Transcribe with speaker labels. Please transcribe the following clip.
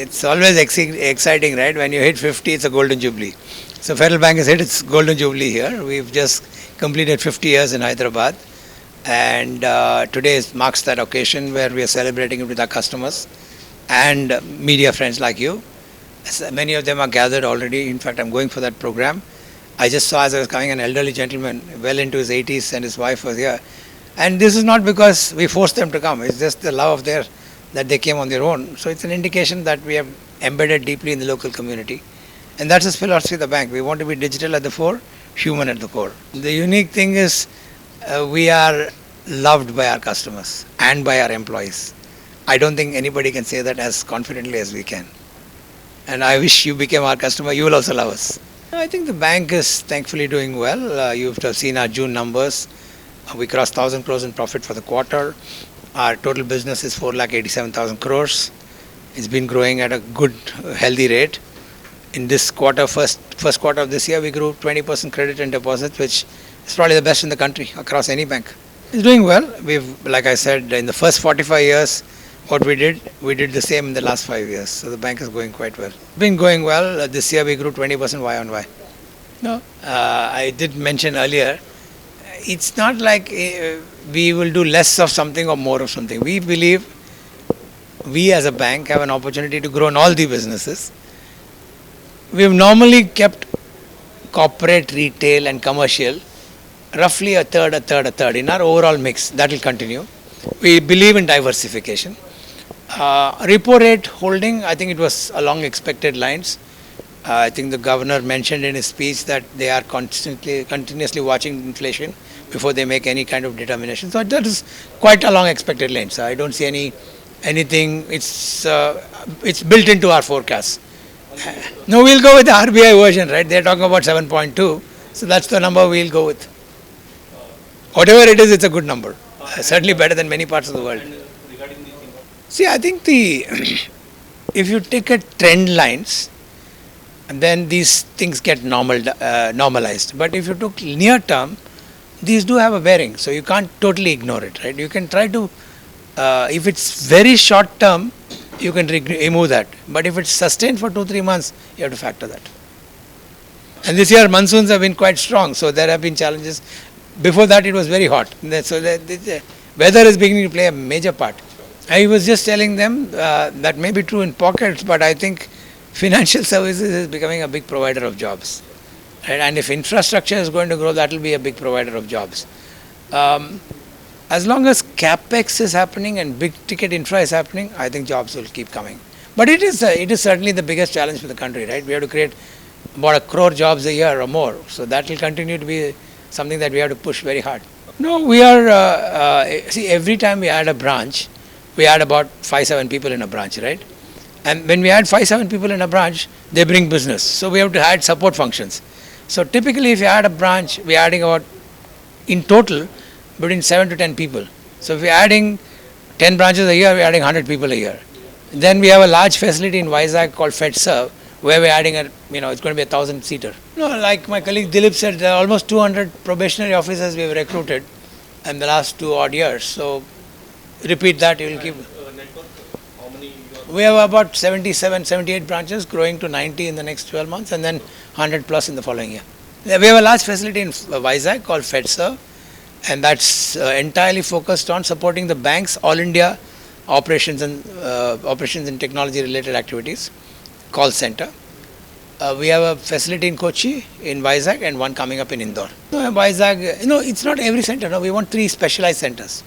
Speaker 1: It's always exciting, right? When you hit 50, it's a golden jubilee. So Federal Bank has hit its golden jubilee here. We've just completed 50 years in Hyderabad. And today marks that occasion where we are celebrating it with our customers and media friends like you. Many of them are gathered already. In fact, I'm going for that program. I just saw as I was coming an elderly gentleman, well into his 80s, and his wife was here. And this is not because we forced them to come. It's just the love of that they came on their own. So it's an indication that we have embedded deeply in the local community. And that's the philosophy of the bank. We want to be digital at the fore, human at the core. The unique thing is we are loved by our customers and by our employees. I don't think anybody can say that as confidently as we can. And I wish you became our customer, you will also love us. I think the bank is thankfully doing well. You've seen our June numbers. We crossed 1,000 crores in profit for the quarter. Our total business is 4,87,000 crores. It's been growing at a good, healthy rate. In this quarter, first quarter of this year, we grew 20% credit and deposits, which is probably the best in the country across any bank. It's doing well. We've, like I said, in the first 45 years, what we did the same in the last 5 years. So the bank is going quite well. Been going well. This year we grew 20% Y on Y. No, I did mention earlier, it's not like we will do less of something or more of something. We believe we as a bank have an opportunity to grow in all the businesses. We've normally kept corporate, retail and commercial roughly a third in our overall mix. That will continue. We believe in diversification. Repo rate holding, I think it was along expected lines. I think the governor mentioned in his speech that they are continuously watching inflation before they make any kind of determination. So that is quite along expected lines. So I don't see anything. It's built into our forecast. No, we'll go with the RBI version, right? They're talking about 7.2. So that's the number we'll go with. Whatever it is, it's a good number. Certainly better than many parts of the world. See, I think if you take a trend lines, then these things get normalized. But if you took near term, these do have a bearing. So you can't totally ignore it, right? You can try to, if it's very short term, you can remove that. But if it's sustained for 2-3 months, you have to factor that. And this year monsoons have been quite strong, so there have been challenges. Before that it was very hot. So the weather is beginning to play a major part. I was just telling them that may be true in pockets, but I think financial services is becoming a big provider of jobs. Right? And if infrastructure is going to grow, that will be a big provider of jobs. As long as capex is happening and big ticket infra is happening, I think jobs will keep coming. But it is certainly the biggest challenge for the country, right? We have to create about 1 crore jobs a year or more. So that will continue to be something that we have to push very hard. No, we are, see, every time we add a branch, we add about 5-7 people in a branch, right? And when we add 5-7 people in a branch, they bring business. So we have to add support functions. So typically if you add a branch, we are adding about, in total, between 7 to 10 people. So if we are adding 10 branches a year, we are adding 100 people a year. Then we have a large facility in Vizag called FedServe, where we are adding it's going to be 1,000-seater. No, like my colleague Dilip said, there are almost 200 probationary officers we have recruited in the last 2 odd years. So repeat that, you will keep. We have about 77, 78 branches, growing to 90 in the next 12 months, and then 100 plus in the following year. We have a large facility in Vizag called FedServe, and that's entirely focused on supporting the bank's all India operations and technology related activities, call center. We have a facility in Kochi, in Vizag, and one coming up in Indore. Vizag, it's not every center. No, we want 3 specialized centers.